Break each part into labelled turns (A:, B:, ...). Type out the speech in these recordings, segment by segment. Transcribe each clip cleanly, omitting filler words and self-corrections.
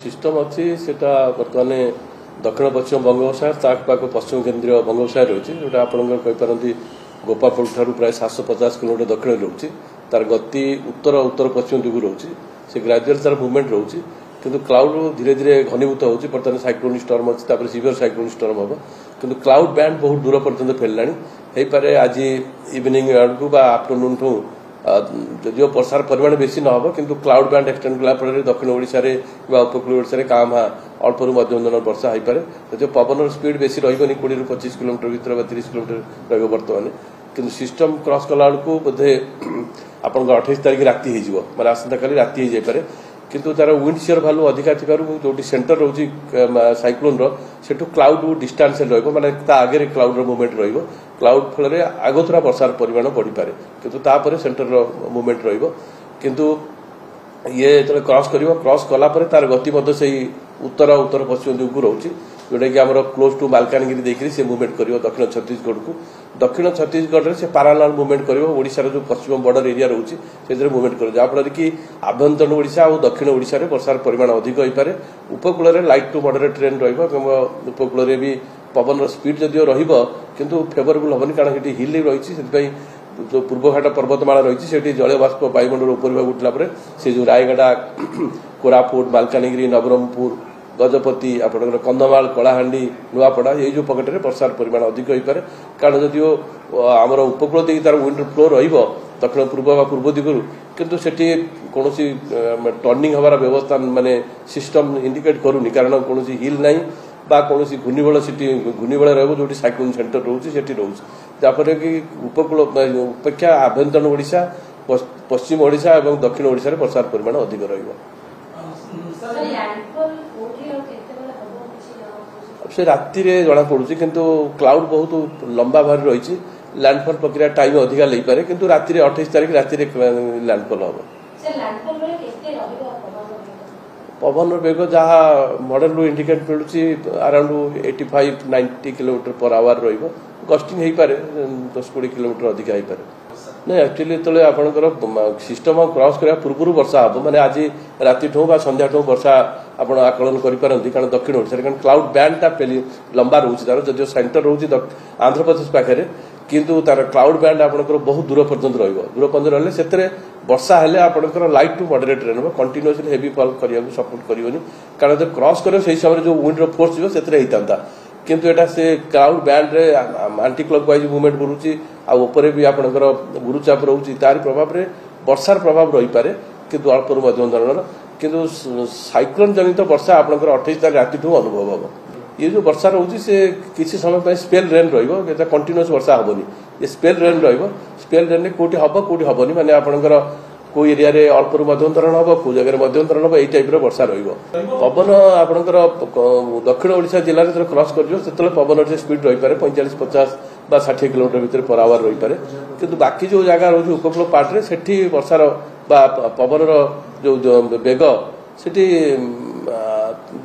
A: System अच्छी सेटा बर्तमान दक्षिण पश्चिम बंगोपसागर ताक पश्चिम केन्द्रीय बंगोपसागर रही जो आपंती गोपापुर ठार प्राय 750 किलोमीटर दक्षिण रोचे तार गति उत्तर उत्तर पश्चिम दिगु रोचे से ग्राजुआल तार मुवमेंट रोचे किंतु क्लाउड धीरे धीरे घनीभूत होती बर्तमान साइक्लोनिक स्टर्म अच्छी सीवियर साइक्लोनिक स्टर्म हम किंतु क्लाउड बैंड बहुत दूर पर्यटन फैलला हो पारे आज इवनिंग आड़क आफ्टरनून ठू जो वर्षार परिमाण बेसी न हो कि क्लाउड बैंड एक्सटेंड कला दक्षिण ओडिशा उपकूल ओडिशा क्या अल्प मध्यम धरण वर्षा हो पाए जो पवन स्पीड बेसी रही 20 ରୁ 25 किलोमीटर भर 30 किलोमीटर रही बर्तमान कि सिस्टम क्रॉस कला बेलू बोधे आप 28 तारीख राति हो आसंता काली राति हो जाए किंतु तार विंड शियर भैल्यू अधिका जो सेंटर रोचे साइक्लोन सेठू क्लाउड डिस्टेंस माने आगे क्लाउड मुवमेंट क्लाउड फल आगतुरा वर्षार परिमाण बढ़ी पारे किंतु सेंटर मुवमेंट किंतु ये जो क्रॉस कला तार गति उत्तर उत्तर पश्चिम दिगू रोचे जोटा कि आम क्लोज टू मालकानगिरी देखिए से मुवमेंट कर दक्षिण छत्तीसगढ़ को दक्षिण छत्तीसगढ़ में से पारालाल मुवमेंट कर जो पश्चिम बॉर्डर एरिया रोचे से मुवमेंट कर जहाँफल कि आभ्यंतरण ओडिशा और दक्षिण ओडिशा रे वर्षार परिमाण अधिक हो पारे उपकूल में लाइट टू मॉडरेट ट्रेन उपकूल में भी पवन स्पीड जदिव रु फेवरेबल हेनी कारण ये हिल रही जो पूर्वघाट पर्वतमाला रही जल बाष्प वायुमंडल ऊपर उठला से जो रायगढ़ कोरापुट मालकानगिरी नवरंगपुर गजपति आपंकर कंधमाल कलाहांडी नुआपड़ा ये जो पकेटे वर्षार परिमाण अधिक हो पारे कारण जदिव आमर उपकूल देकी तार विंड फ्लो दक्षिण पूर्व पूर्व दिगु किंतु सेठी कौन टर्निंग हमारा व्यवस्था माने सिस्टम इंडिकेट करूनी कारण कौन हिल ना बा कौन घूर्णिबल से घूर्णिबल रो साइक्लोन सेंटर रोचे रोचे जहाँफल कि उपकूल अपेक्षा आभ्यंतरण ओडिशा पश्चिम ओडिशा और दक्षिण ओडिशा रे वर्षार परिमाण अधिक रहिबो से राति रे जना पड़ुची किंतु क्लाउड बहुत लंबा भारी रही लैंडफॉल प्रक्रिया टाइम अधिका ले पारे किंतु राति रे 28 तारीख राति रे लैंडफॉल हम पवन वेग जहाँ मॉडल रू इंडिकेट मिलूँ around 85-90 kilometre per hour rusting हो पारे 10-20 किलोमीटर अधिका हो पारे नहीं एक्चुअली जो आपंकर सिस्टम क्रॉस करने पूर्व वर्षा हम माने आज राति ठू संध्या ठू वर्षा आप आकलन करें कारण दक्षिण ओडिशा कारण क्लाउड बैंडटा लंबा रोचे तार जो सेंटर रोचे आंध्र प्रदेश पाखे किंतु तार क्लाउड बैंड आपंकर बहुत दूर पर्यटन दूर पर्यटन रही से वर्षा हेले आपंकर light to moderate rain continuously heavy fall करने सपोर्ट करनी कारण जो क्रॉस कर समय जो विंड फोर्स जो होता किंतु एटा से क्लाउड बैंड रे एंटी क्लॉकवाइज मूवमेंट करूची आपर भी आपंकर गुरुचाप रोचे तार प्रभाव में वर्षार प्रभाव रही पारे किंतु अल्प मध्यम धरण किंतु साइक्लोन जनित वर्षा आपंकर 28 तारीख राति अनुभव हम ये जो वर्षा रोचे से किसी समय स्पेल रेन रही कंटिन्यूअस वर्षा हेनी ये स्पेल रेन स्पेल रेन कौटी हम कौटी हेनी माने आपंकर को एरिया रे अल्प मध्यम धरण हम को जगह मध्यम धरण हम टाइप वर्षा पवन आपंकर दक्षिण ओडिशा जिले में क्रॉस कर पवन स्पीड रही पारे 45-50 बा 60 किलोमीटर भितर पर आवर रही पारे किंतु बाकी जो जगह रोचे उपकूल पार्ट रे सेठी वर्षार पवन जो बेग सेठी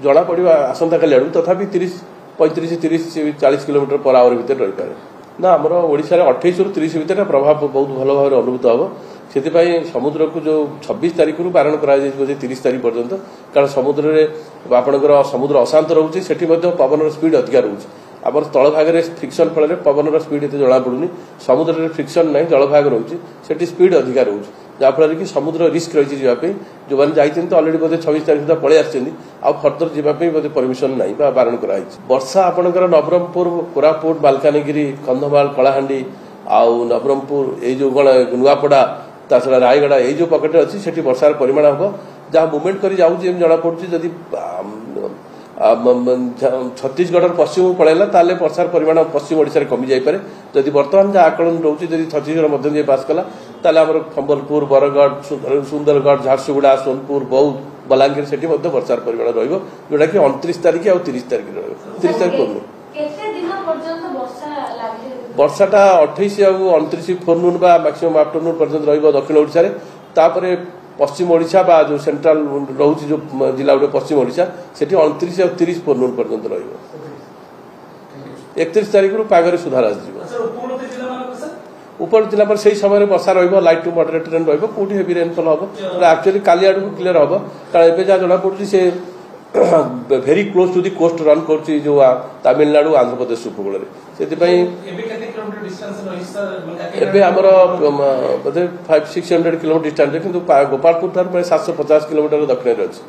A: जना पड़ा आसंता काली आड़ू तथापि 35-40 किलोमीटर पर आवर भितर रही पारे ना आमर ओडिशा 28 ରୁ 30 भितर प्रभाव बहुत भल भाव अनुभूत हम से समुद्र को जो 26 तारीख रू बारण कर 30 तारीख पर्यंत कारण समुद्र में आपंकर समुद्र अशांत रोचे से पवन स्पीड अधिका रोचे आम तल भाग में फ्रिक्शन फल पवन स्पीड एत जना पड़ूनी समुद्र में फ्रिक्शन ना जल भाग रोचे से स्पीड अधिका रोचे जहाँफल कि समुद्र रिस्क रही जावाई जो मैंने जाइए तो अलरेडी बोधे 26 तारीख सुधा पलि आ फर्दर जावाई बोधे परमिशन ना बारण कर वर्षा आपंकर नवरंगपुर कोरापुट मालकानगिरी कंधमाल कलाहांडी आउ नवरंगपुर ये जो नुआपड़ा ता छड़ा रायगढ़ ये जो पकेटे अच्छी से वर्षार परिमाण हम जहाँ मुवमेंट कर जना पड़ी जदि छत्तीसगढ़ पश्चिम पलैला ताले वर्षार परिमाण पश्चिम ओडिशा कमी जापे जदि बर्तमान जहाँ आकलन रोचे जदि छत्तीसगढ़ मध्य पास कला ताले आमर संबलपुर बरगढ़ सुंदरगढ़ झारसुगुड़ा सोनपुर बौद्ध बलांगीर से वर्षार परिमाण रोटा कि 29 तारीख और 30 तारीख 30 तारीख वर्षाटा 28 और 29 फोरनून मैक्सिमम आफ्टरनून पर्यटन रही दक्षिण ओडिशा पश्चिम ओडिशा बा जो सेंट्रल रोचे जो जिला गुटे पश्चिम ओडिशा से 29 और 30 फोरनून पर्यटन रही 31 तारीख रू पागरे सुधार आसो ऊपर जिला पर से समय वर्षा लाइट टू मॉडरेट रेन रही हेवी रेनफॉल हम एक्चुअली काली आड़ को क्लीयर हम कारण एवं जहाँ जना पड़ी से very close to the coast run କରୁଛି ଯେଉଁ ତାମିଲନାଡୁ ଆନ୍ଧ୍ରପ୍ରଦେଶ ଉପକୂଳରେ ସେଥିପାଇଁ ଏବେ ଆମର ବୋଧେ 500-600 କିଲୋମିଟର ଡିଷ୍ଟାନ୍ସରେ କିନ୍ତୁ ଗୋପାଳପୁର ଠାରୁ ପ୍ରାୟ 750 କିଲୋମିଟର ଦକ୍ଷିଣରେ ଅଛି।